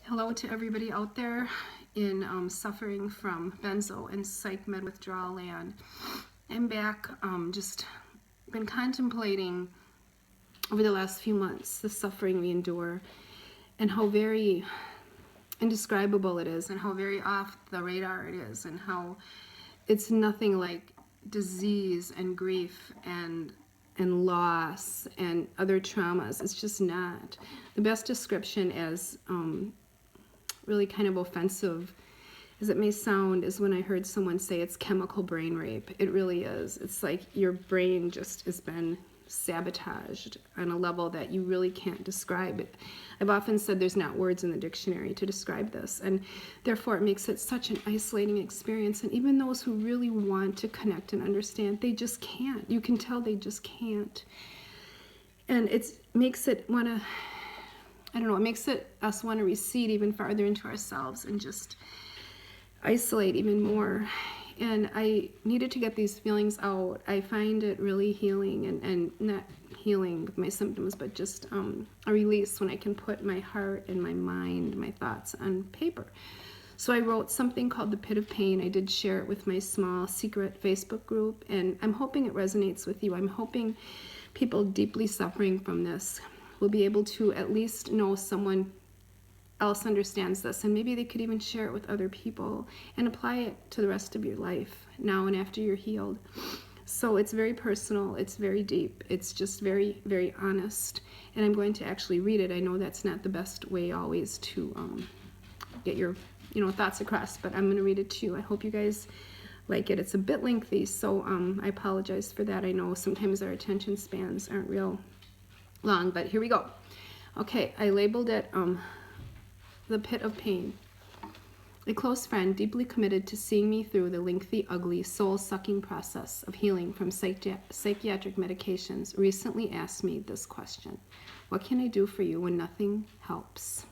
Hello to everybody out there in suffering from benzo and psych med withdrawal land. I'm back, just been contemplating over the last few months the suffering we endure and how very indescribable it is and how very off the radar it is and how it's nothing like disease and grief and loss and other traumas. It's just not. The best description as really kind of offensive as it may sound is when I heard someone say it's chemical brain rape. It really is. It's like your brain just has been sabotaged on a level that you really can't describe it. I've often said there's not words in the dictionary to describe this, and therefore it makes it such an isolating experience. And even those who really want to connect and understand, they just can't. You can tell they just can't. And it makes it want to, I don't know, it makes us want to recede even farther into ourselves and just isolate even more. And I needed to get these feelings out. I find it really healing and not healing my symptoms, but just a release when I can put my heart and my mind, my thoughts on paper. So I wrote something called The Pit of Pain. I did share it with my small secret Facebook group, and I'm hoping it resonates with you. I'm hoping people deeply suffering from this will be able to at least know someone else understands this, and maybe they could even share it with other people and apply it to the rest of your life now and after you're healed. So it's very personal, it's very deep, it's just very, very honest, and I'm going to actually read it. I know that's not the best way always to get your thoughts across, but I'm going to read it to you. I hope you guys like it. It's a bit lengthy, so I apologize for that. I know sometimes our attention spans aren't real long, but here we go. Okay, I labeled it The Pit of Pain. A close friend, deeply committed to seeing me through the lengthy, ugly, soul-sucking process of healing from psychiatric medications, recently asked me this question: what can I do for you when nothing helps?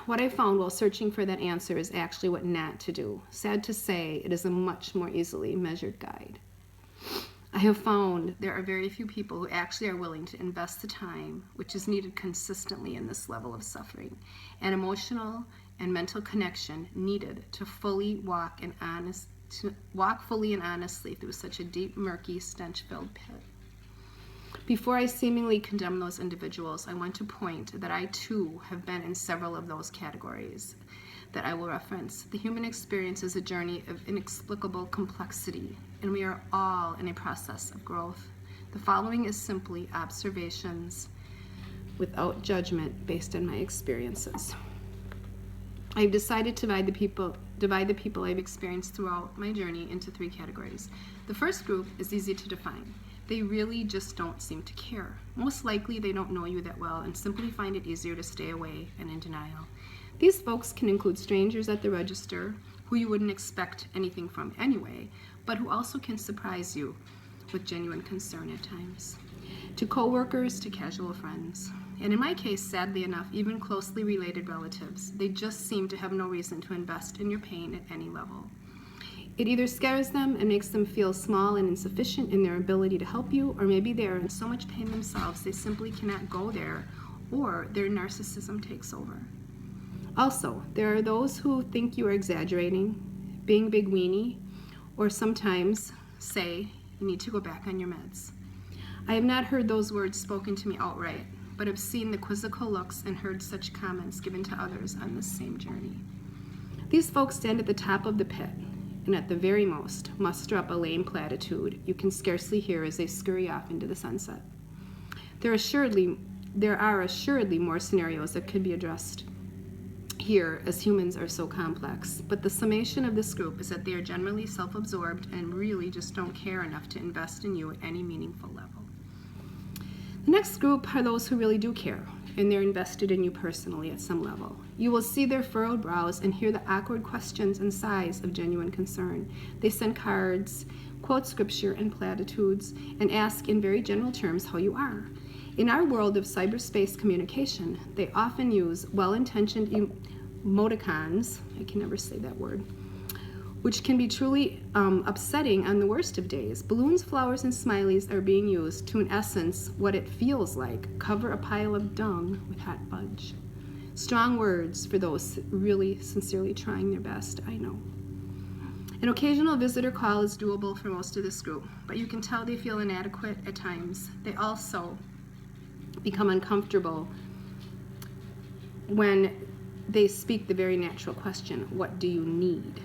What I found while searching for that answer is actually what not to do. Sad to say, it is a much more easily measured guide. I have found there are very few people who actually are willing to invest the time which is needed consistently in this level of suffering and emotional and mental connection needed to walk fully and honestly through such a deep, murky, stench-filled pit. Before I seemingly condemn those individuals, I want to point that I too have been in several of those categories that I will reference. The human experience is a journey of inexplicable complexity, and we are all in a process of growth. The following is simply observations without judgment based on my experiences. I've decided to divide the people I've experienced throughout my journey into three categories. The first group is easy to define. They really just don't seem to care. Most likely they don't know you that well and simply find it easier to stay away and in denial. These folks can include strangers at the register who you wouldn't expect anything from anyway, but who also can surprise you with genuine concern at times. To coworkers, to casual friends. And in my case, sadly enough, even closely related relatives. They just seem to have no reason to invest in your pain at any level. It either scares them and makes them feel small and insufficient in their ability to help you, or maybe they are in so much pain themselves they simply cannot go there, or their narcissism takes over. Also, there are those who think you are exaggerating, being big weenie, or sometimes say you need to go back on your meds. I have not heard those words spoken to me outright, but have seen the quizzical looks and heard such comments given to others on this same journey. These folks stand at the top of the pit, and at the very most muster up a lame platitude you can scarcely hear as they scurry off into the sunset. There are assuredly more scenarios that could be addressed here, as humans are so complex, but the summation of this group is that they are generally self-absorbed and really just don't care enough to invest in you at any meaningful level. The next group are those who really do care, and they're invested in you personally at some level. You will see their furrowed brows and hear the awkward questions and sighs of genuine concern. They send cards, quote scripture and platitudes, and ask in very general terms how you are. In our world of cyberspace communication, they often use well-intentioned emoticons, I can never say that word, which can be truly upsetting on the worst of days. Balloons, flowers, and smileys are being used to, in essence, what it feels like, cover a pile of dung with hot fudge. Strong words for those really sincerely trying their best, I know. An occasional visitor call is doable for most of this group, but you can tell they feel inadequate at times. They also become uncomfortable when they speak the very natural question, what do you need?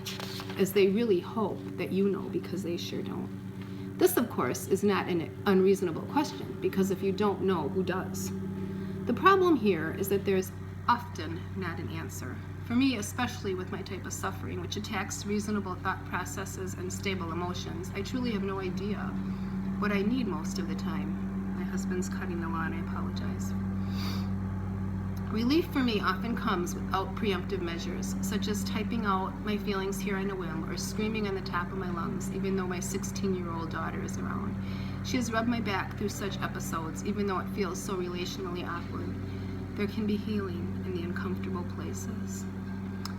As they really hope that you know, because they sure don't. This, of course, is not an unreasonable question, because if you don't know, who does? The problem here is that there's often not an answer. For me, especially with my type of suffering, which attacks reasonable thought processes and stable emotions, I truly have no idea what I need most of the time. My husband's cutting the lawn, I apologize. Relief for me often comes without preemptive measures, such as typing out my feelings here on a whim or screaming on the top of my lungs, even though my 16-year-old daughter is around. She has rubbed my back through such episodes, even though it feels so relationally awkward. There can be healing in the uncomfortable places.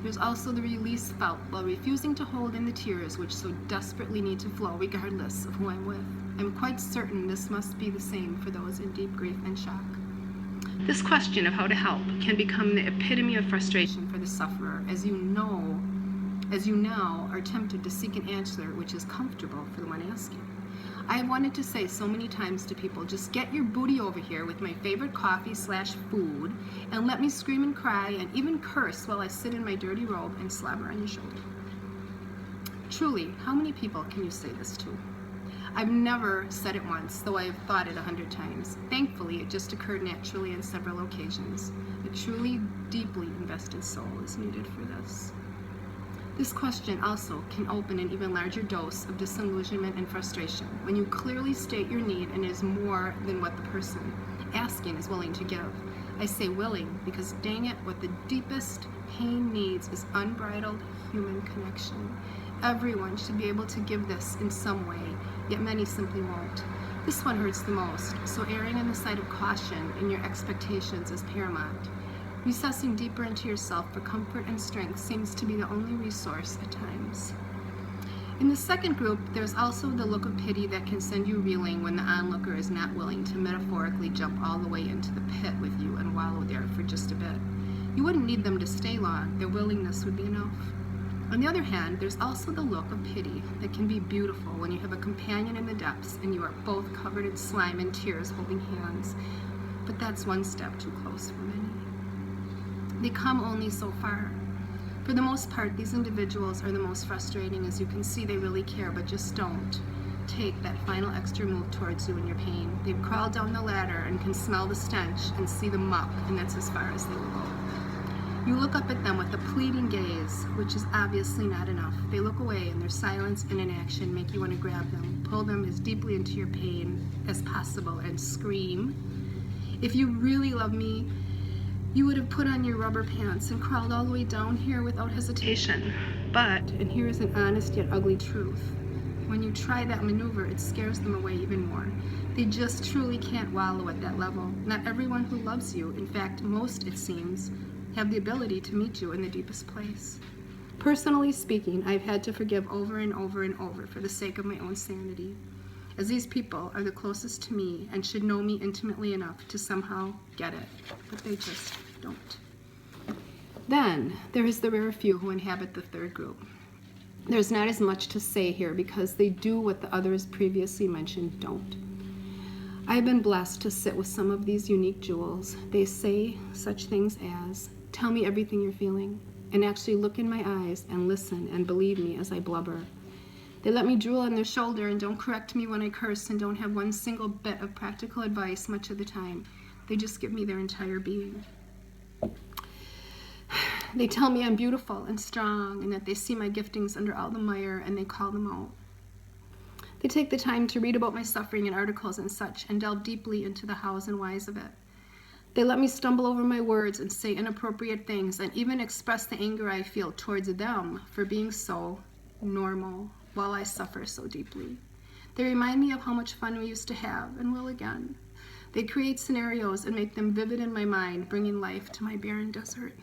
There's also the release felt while refusing to hold in the tears which so desperately need to flow regardless of who I'm with. I'm quite certain this must be the same for those in deep grief and shock. This question of how to help can become the epitome of frustration for the sufferer, as you now are tempted to seek an answer which is comfortable for the one asking. I have wanted to say so many times to people, just get your booty over here with my favorite coffee/food and let me scream and cry and even curse while I sit in my dirty robe and slobber on your shoulder. Truly, how many people can you say this to? I've never said it once, though I have thought it 100 times. Thankfully, it just occurred naturally on several occasions. A truly, deeply invested soul is needed for this. This question also can open an even larger dose of disillusionment and frustration when you clearly state your need and it is more than what the person asking is willing to give. I say willing because, dang it, what the deepest pain needs is unbridled human connection. Everyone should be able to give this in some way, yet many simply won't. This one hurts the most, so erring on the side of caution in your expectations is paramount. Recessing deeper into yourself for comfort and strength seems to be the only resource at times. In the second group, there's also the look of pity that can send you reeling when the onlooker is not willing to metaphorically jump all the way into the pit with you and wallow there for just a bit. You wouldn't need them to stay long, their willingness would be enough. On the other hand, there's also the look of pity that can be beautiful when you have a companion in the depths and you are both covered in slime and tears holding hands. But that's one step too close for many. They come only so far. For the most part, these individuals are the most frustrating. As you can see, they really care, but just don't take that final extra move towards you in your pain. They've crawled down the ladder and can smell the stench and see the muck, and that's as far as they will go. You look up at them with a pleading gaze, which is obviously not enough. They look away, and their silence and inaction make you want to grab them, pull them as deeply into your pain as possible, and scream, "If you really love me, you would have put on your rubber pants and crawled all the way down here without hesitation." But, and here is an honest yet ugly truth, when you try that maneuver, it scares them away even more. They just truly can't wallow at that level. Not everyone who loves you, in fact, most, it seems, have the ability to meet you in the deepest place. Personally speaking, I've had to forgive over and over and over for the sake of my own sanity, as these people are the closest to me and should know me intimately enough to somehow get it, but they just don't. Then, there is the rare few who inhabit the third group. There's not as much to say here because they do what the others previously mentioned don't. I've been blessed to sit with some of these unique jewels. They say such things as, "Tell me everything you're feeling," and actually look in my eyes and listen and believe me as I blubber. They let me drool on their shoulder and don't correct me when I curse and don't have one single bit of practical advice much of the time. They just give me their entire being. They tell me I'm beautiful and strong and that they see my giftings under all the mire and they call them out. They take the time to read about my suffering in articles and such and delve deeply into the hows and whys of it. They let me stumble over my words and say inappropriate things and even express the anger I feel towards them for being so normal while I suffer so deeply. They remind me of how much fun we used to have and will again. They create scenarios and make them vivid in my mind, bringing life to my barren desert.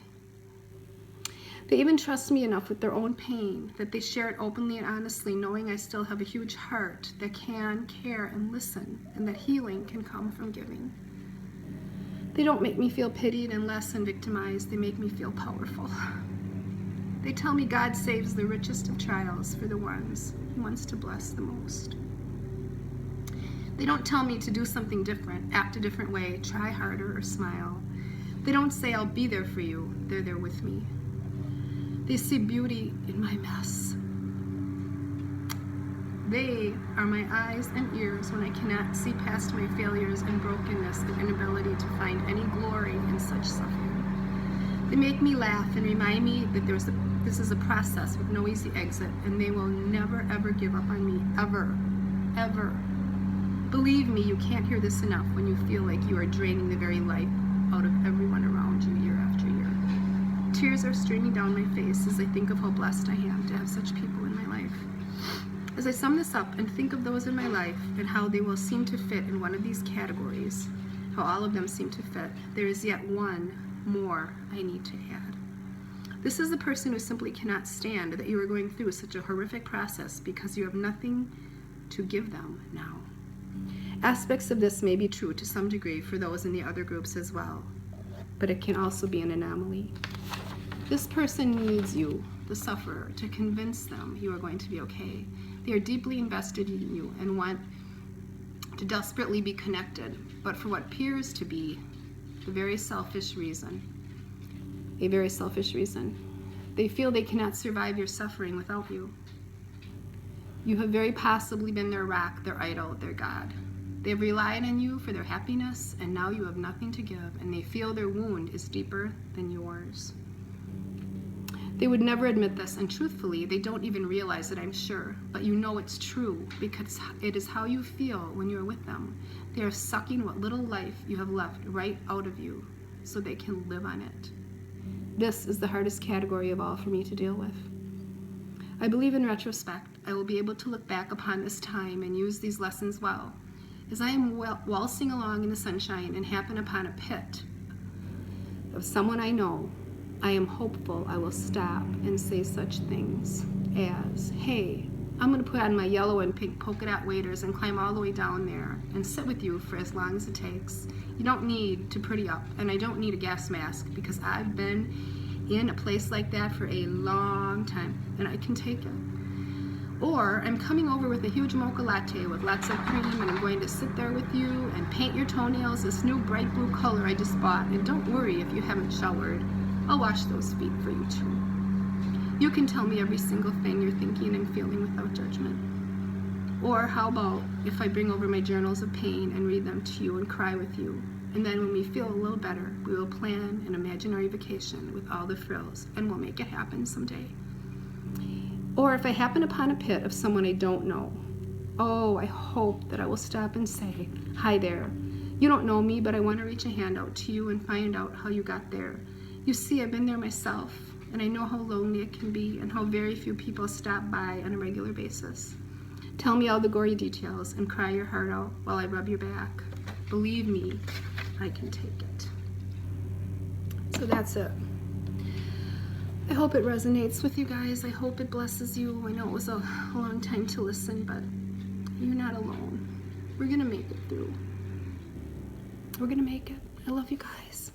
They even trust me enough with their own pain that they share it openly and honestly, knowing I still have a huge heart that can care and listen, and that healing can come from giving. They don't make me feel pitied and less and victimized. They make me feel powerful. They tell me God saves the richest of trials for the ones He wants to bless the most. They don't tell me to do something different, act a different way, try harder, or smile. They don't say, I'll be there for you. They're there with me. They see beauty in my mess. They are my eyes and ears when I cannot see past my failures and brokenness and inability to find any glory in such suffering. They make me laugh and remind me that this is a process with no easy exit, and they will never, ever give up on me, ever, ever. Believe me, you can't hear this enough when you feel like you are draining the very life out of everyone around you year after year. Tears are streaming down my face as I think of how blessed I am to have such people in my life. As I sum this up and think of those in my life and how they will seem to fit in one of these categories, how all of them seem to fit, there is yet one more I need to add. This is the person who simply cannot stand that you are going through such a horrific process because you have nothing to give them now. Aspects of this may be true to some degree for those in the other groups as well, but it can also be an anomaly. This person needs you, the sufferer, to convince them you are going to be okay. They are deeply invested in you and want to desperately be connected, but for what appears to be a very selfish reason. They feel they cannot survive your suffering without you. You have very possibly been their rock, their idol, their God. They have relied on you for their happiness, and now you have nothing to give, and they feel their wound is deeper than yours. They would never admit this, and truthfully, they don't even realize it, I'm sure, but you know it's true because it is how you feel when you are with them. They are sucking what little life you have left right out of you so they can live on it. This is the hardest category of all for me to deal with. I believe in retrospect, I will be able to look back upon this time and use these lessons well. As I am waltzing along in the sunshine and happen upon a pit of someone I know, I am hopeful I will stop and say such things as, hey, I'm going to put on my yellow and pink polka dot waders and climb all the way down there and sit with you for as long as it takes. You don't need to pretty up, and I don't need a gas mask because I've been in a place like that for a long time, and I can take it. Or I'm coming over with a huge mocha latte with lots of cream, and I'm going to sit there with you and paint your toenails this new bright blue color I just bought. And don't worry if you haven't showered. I'll wash those feet for you too. You can tell me every single thing you're thinking and feeling without judgment. Or how about if I bring over my journals of pain and read them to you and cry with you? And then when we feel a little better, we will plan an imaginary vacation with all the frills, and we'll make it happen someday. Or if I happen upon a pit of someone I don't know, oh, I hope that I will stop and say, hi there. You don't know me, but I want to reach a hand out to you and find out how you got there. You see, I've been there myself, and I know how lonely it can be and how very few people stop by on a regular basis. Tell me all the gory details and cry your heart out while I rub your back. Believe me, I can take it. So that's it. I hope it resonates with you guys. I hope it blesses you. I know it was a long time to listen, but you're not alone. We're going to make it through. We're going to make it. I love you guys.